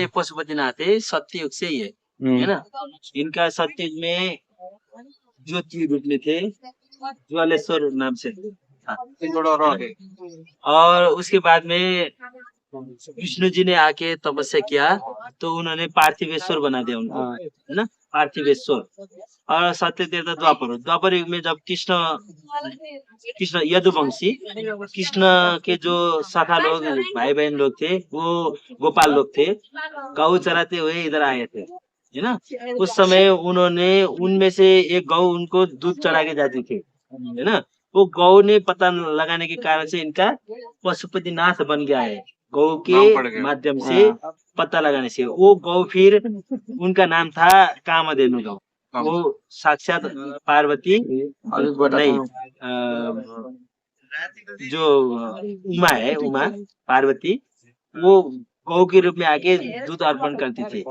पशुपतिनाथ है, सत्ययुग से ही है ना। इनका सत्ययुग में ज्योति रूप में थे, ज्वालेश्वर नाम से था। और उसके बाद में विष्णु जी ने आके तपस्या किया तो उन्होंने पार्थिवेश्वर बना दिया उनको, है ना, पार्थिवेश्वर। और सत्य तीर्थ द्वापर युग में जब कृष्ण यदुवंशी, कृष्ण के जो शाखा लोग भाई बहन लोग थे वो गोपाल लोग थे, गौ चराते हुए इधर आए थे, है ना। उस समय उन्होंने उनमें से एक गौ उनको दूध चढ़ा के जाती थी, है ना। वो गौ ने पता लगाने के कारण से इनका पशुपतिनाथ बन गया है, गौ के माध्यम से पता लगाने से। वो गौ फिर उनका नाम था कामधेनु गौ। वो साक्षात पार्वती नहीं, जो उमा है, उमा पार्वती, वो गौ के रूप में आके दूध अर्पण करती थी,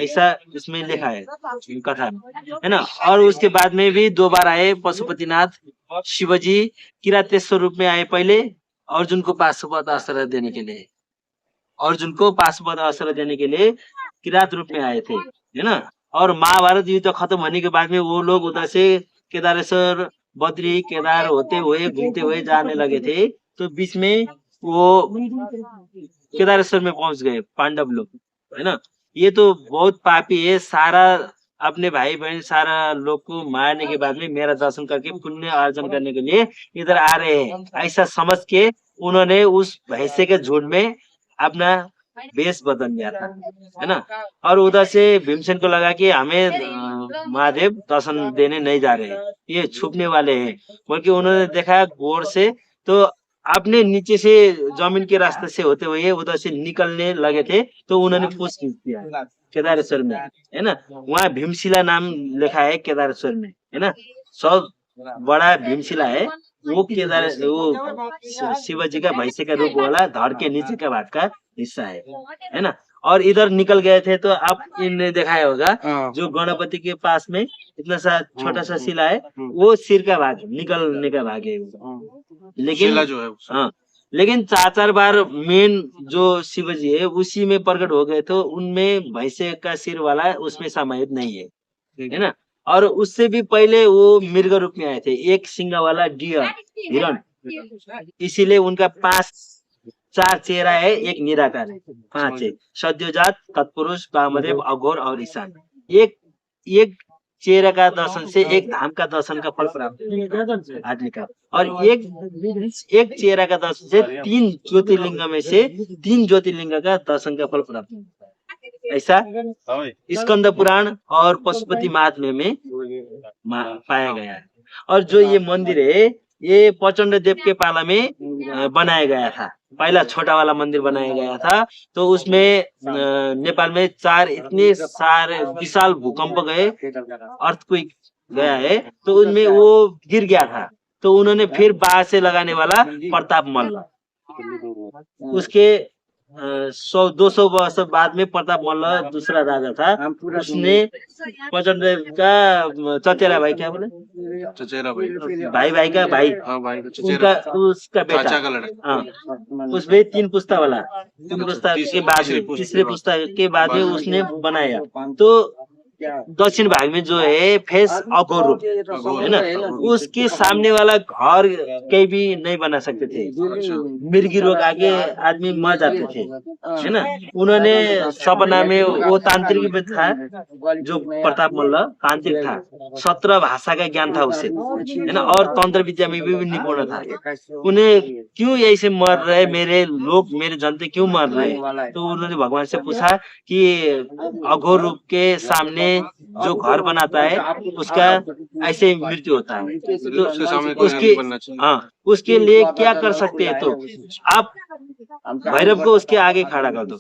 ऐसा इसमें लिखा है कथा, है ना। और उसके बाद में भी 2 बार आए पशुपतिनाथ। शिवजी किरातेश्वर रूप में आए पहले, अर्जुन को पाशुपत आश्रय देने के लिए, अर्जुन को पाशुपत आश्रय देने के लिए किरात रूप में आए थे, है ना। और महाभारत युद्ध खत्म होने के बाद में वो लोग उधर से केदारेश्वर, बद्री, केदार होते हुए घूमते हुए जाने लगे थे, तो बीच में वो केदारेश्वर में पहुंच गए पांडव लोग, है ना। ये तो बहुत पापी है, सारा अपने भाई बहन सारा लोग को मारने के बाद में मेरा दर्शन करके पुण्य अर्जन करने के लिए इधर आ रहे हैं, ऐसा समझ के उन्होंने उस भैंसे के झुंड में अपना वेश बदल लिया था, है ना। और उधर से भीमसेन को लगा कि हमें महादेव दर्शन देने नहीं जा रहे, ये छुपने वाले हैं, बल्कि उन्होंने देखा गौर से, तो अपने नीचे से जमीन के रास्ते से होते हुए उधर से निकलने लगे थे, तो उन्होंने पूछ दिया केदारेश्वर में, है ना। वहाँ भीमशिला नाम लिखा है केदारेश्वर में, है ना। सब बड़ा भीमशिला है वो, वो शिवजी का भैंसे का रूप वाला धड़ के नीचे का भाग का हिस्सा है ना। और इधर निकल गए थे, तो आप इनने दिखाया होगा जो गणपति के पास में इतना सा छोटा सा शिला है, वो सिर का भाग, निकलने का भाग है। लेकिन जो है हाँ, लेकिन 4 बार मेन जो शिवजी है उसी में प्रकट हो गए, तो उनमें भैंसे का सिर वाला उसमें समाहित नहीं है ना। और उससे भी पहले वो मृग रूप में आए थे, एक सिंगा वाला डियर, हिरण, इसीलिए उनका 4 चेहरा है, एक निराकार है, 5 है, सद्योजात, तत्पुरुष, वामदेव, अघोर और ईशान। एक चेहरा का दर्शन से एक धाम का दर्शन का फल प्राप्त आदमी का, और एक चेहरा का दर्शन से 3 ज्योतिर्लिंग में से 3 ज्योतिर्लिंग का दर्शन का फल प्राप्त, ऐसा स्कंद पुराण और पशुपति महात्म्य में पाया गया है। और जो ये मंदिर है ये प्रचंड देव के पाला में बनाया गया था, पहला छोटा वाला मंदिर बनाया गया था। तो उसमें नेपाल में 4 इतने सारे विशाल भूकंप गए, अर्थक्वेक गया है, तो उनमें वो गिर गया था, तो उन्होंने फिर बाहर से लगाने वाला प्रताप मल्ल, उसके 100-200 वर्ष बाद में प्रताप मल्ल दूसरा राजा था, उसने प्रचंड का चचेरा भाई, क्या बोले, चचेरा भाई, भाई का भाई, उनका उसका बेटा, हाँ, उसमें 3 पुस्ता वाला, 3 पुस्ता के बाद में, तीसरे पुस्ता के बाद में उसने बनाया। तो दक्षिण भाग में जो है फेस अघोर रूप, है ना, उसके सामने वाला घर कहीं भी नहीं बना सकते थे, मिर्गी रोग आगे आदमी मर जाते थे, है ना। उन्होंने सपना में, वो तांत्रिक भी था, जो प्रताप मल्ल तांत्रिक था, 17 भाषा का ज्ञान था उसे, है ना, और तंत्र विद्या में भी निपुण था। उन्हें क्यों ऐसे मर रहे मेरे लोग, मेरे जनते क्यों मर रहे, तो उन्होंने भगवान से पूछा कि अघोर रूप के सामने जो घर बनाता है उसका ऐसे मृत्यु होता है, तो उसके लिए क्या कर सकते हैं, तो आप भैरव को उसके आगे खड़ा कर दो,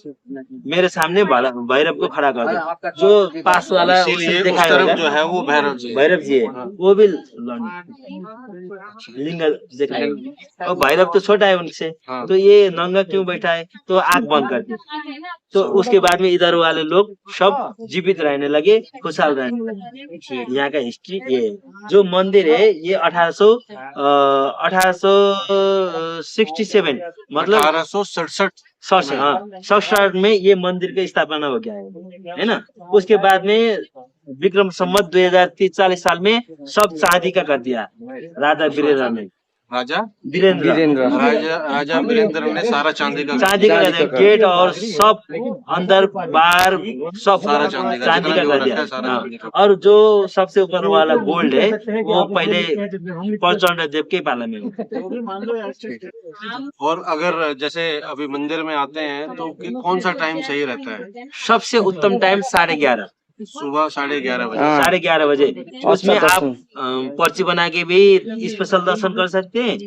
मेरे सामने भैरव को खड़ा कर दो, जो पास वाला दिखाएगा जो है वो भैरव जी है, वो भी लिंग दिखाएगा, और भैरव तो छोटा है उनसे, तो ये नंगा क्यों बैठा है, तो आंख बंद कर दी। तो उसके बाद में इधर वाले लोग सब जीवित रहने लगे, खुशहाल रहने लगे। यहाँ का हिस्ट्री ये, जो मंदिर है ये 1800 1867 मतलब 1867 67 में ये मंदिर की स्थापना हो गया है ना। उसके बाद में विक्रम संवत 2040 साल में सब चांदी का कर दिया राजा वीरेंद्र ने। राजा वीरेंद्र राजा वीरेंद्र ने सारा चांदी का चांदी का कर दिया, गेट और सब अंदर बाहर सब सारा चांदी का, चांदी जितना का भी वो कर दिया। रखा है सारा हाँ, चांदी का। और जो सबसे ऊपर वाला गोल्ड है वो पहले प्रचंड देव के पाला में हो। और अगर जैसे अभी मंदिर में आते हैं तो कौन सा टाइम सही रहता है? सबसे उत्तम टाइम 11:30 सुबह 11:30 बजे। 11:30 बजे। उसमें आप पर्ची बना के भी स्पेशल दर्शन कर सकते हैं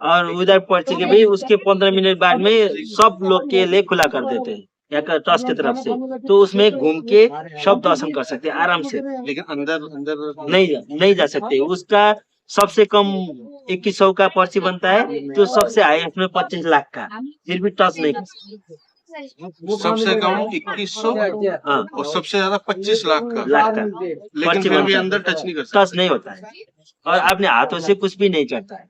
और उधर पर्ची के भी उसके 15 मिनट बाद में सब लोग के लिए खुला कर देते हैं यहाँ का ट्रस्ट की तरफ से। तो उसमें घूम के सब दर्शन कर सकते हैं आराम से। लेकिन अंदर नहीं जा सकते। उसका सबसे कम 2100 का पर्ची बनता है, तो सबसे हाई उसमें 25 लाख का, फिर भी टच नहीं कर सकते। सबसे कम 2100 और सबसे ज्यादा 25 लाख का। लेकिन पर्ची फिर भी बनता है। अंदर टच नहीं कर सकते। टच नहीं होता है और अपने हाथों से कुछ भी नहीं चढ़ता है,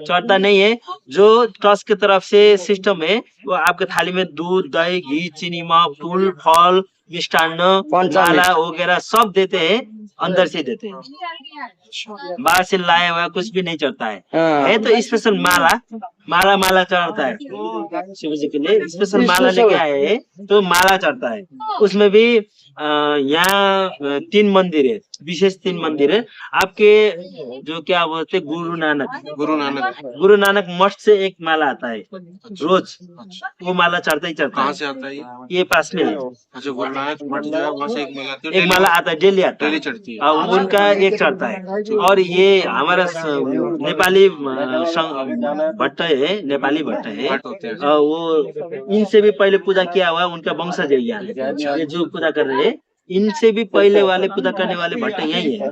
चढ़ता नहीं है। जो ट्रस्ट की तरफ से सिस्टम है वो आपके थाली में दूध, दही, घी, चीनी, फूल, फल, मिष्टान्न, माला वगैरह सब देते हैं, अंदर से देते हैं। बाहर से लाया हुआ कुछ भी नहीं चढ़ता है तो स्पेशल माला चढ़ता है शिव जी के लिए। स्पेशल माला लेके आए हैं तो माला चढ़ता है। उसमें भी यहाँ 3 मंदिर है, विशेष 3 मंदिर है आपके, जो क्या बोलते गुरु नानक मठ से एक माला आता है रोज, वो माला चढ़ता ही चढ़ता है। कहाँ से आता है ये पास में है। अच्छा, गुरु नानक मठ जो है वहाँ से एक माला आता है, डेली आता है, चढ़ती है। और उनका एक चढ़ता है। और ये हमारा नेपाली भट्ट है, नेपाली भट्ट है, वो इनसे भी पहले पूजा किया हुआ, उनका वंशज है ये जो पूजा कर रहे हैं, इनसे भी पहले वाले पूजा करने वाले भट्ट यही है।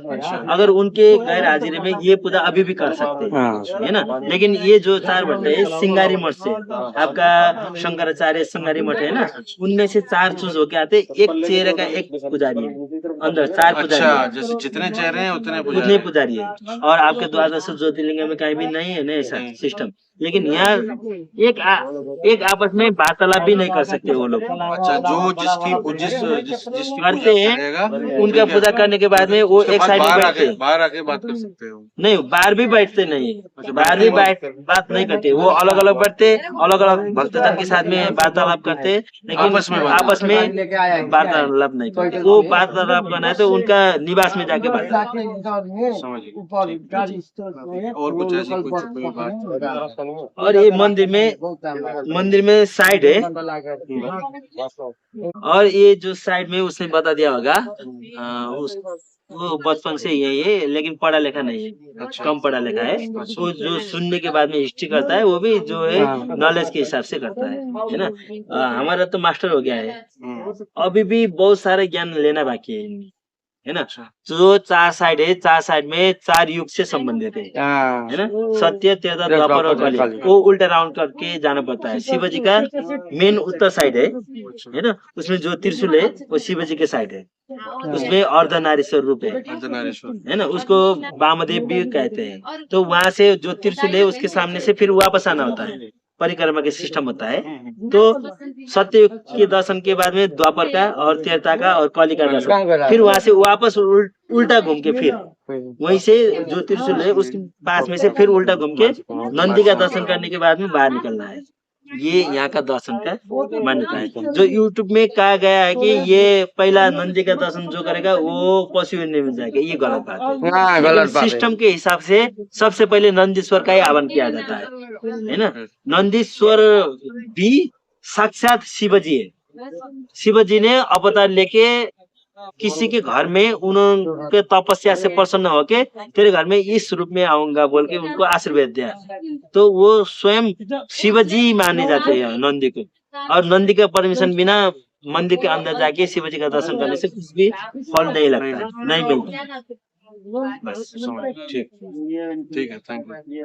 अगर उनके गैर हाजिरी में ये पूजा अभी भी कर सकते हैं, है ना। लेकिन ये जो 4 भट्ट है सिंगारी मठ से, आपका शंकराचार्य सिंगारी मठ है ना, उनमें से 4 चूज होके आते, एक चेहरे का एक पुजारी है अंदर, 4 पुजारी अच्छा, जैसे जितने चेहरे हैं उतने पुजारी है। और आपके 12 ज्योतिर्लिंग में कहीं भी नहीं है ना ऐसा सिस्टम। लेकिन यहाँ एक आपस में वार्तालाप भी नहीं कर सकते वो लोग। अच्छा, जो जिसकी करते हैं उनका पूजा करने के बाद में वो एक साइड में बैठते हैं, बाहर आके बात कर सकते हो? नहीं, बाहर भी बैठते नहीं, बाहर भी बात नहीं करते। वो अलग अलग बैठते, अलग अलग भक्तजन के साथ में वार्तालाप करते, लेकिन आपस में वार्तालाप नहीं करते। वो वार्तालाप करना है तो उनका निवास में जाके बात। और कुछ ऐसी कोई बात? और ये मंदिर में साइड है, और ये जो साइड में उसने बता दिया होगा, वो बचपन से यही है, लेकिन पढ़ा लिखा नहीं है, कम पढ़ा लिखा है। वो जो सुनने के बाद में हिस्ट्री करता है, वो भी जो है नॉलेज के हिसाब से करता है ना। हमारा तो मास्टर हो गया है, अभी भी बहुत सारे ज्ञान लेना बाकी है ना। जो 4 साइड है, 4 साइड में 4 युग से संबंधित है ना। सत्य, त्रेता, द्वापर और कली, वो उल्टा राउंड करके जाना पड़ता है। शिव जी का मेन उत्तर साइड है ना, उसमें जो त्रिशूल है वो शिव जी के साइड है, उसमें अर्धनारीश्वर रूप है ना, उसको वामदेव भी कहते हैं। तो वहां से जो त्रिशूल है उसके सामने से फिर वापस आना होता है, परिक्रमा के सिस्टम होता है। तो सत्य के दर्शन के बाद में द्वापर का और त्रेता का और कली का दर्शन, फिर वहां से वापस उल्टा घूम के फिर वहीं से जो त्रिशूल है उसके पास में से फिर उल्टा घूम के नंदी का दर्शन करने के बाद में बाहर निकलना है। ये यहाँ का दर्शन का मान्यता है। जो YouTube में कहा गया है कि ये पहला नंदी का दर्शन जो करेगा वो पशु में जाएगा, ये गलत बात है। गलत सिस्टम के हिसाब से सबसे पहले नंदीश्वर का ही आह्वान किया जाता है ना। नंदीश्वर भी साक्षात शिवजी है। शिवजी ने अवतार लेके किसी के घर में उनके तपस्या से प्रसन्न होके तेरे घर में इस रूप में आऊंगा बोल के उनको आशीर्वाद दिया। तो वो स्वयं शिवजी माने जाते हैं नंदी को, और नंदी का परमिशन बिना मंदिर के अंदर जाके शिवजी का दर्शन करने से कुछ भी फल नहीं लगता, नहीं मिलता। बस ठीक है, थैंक यू।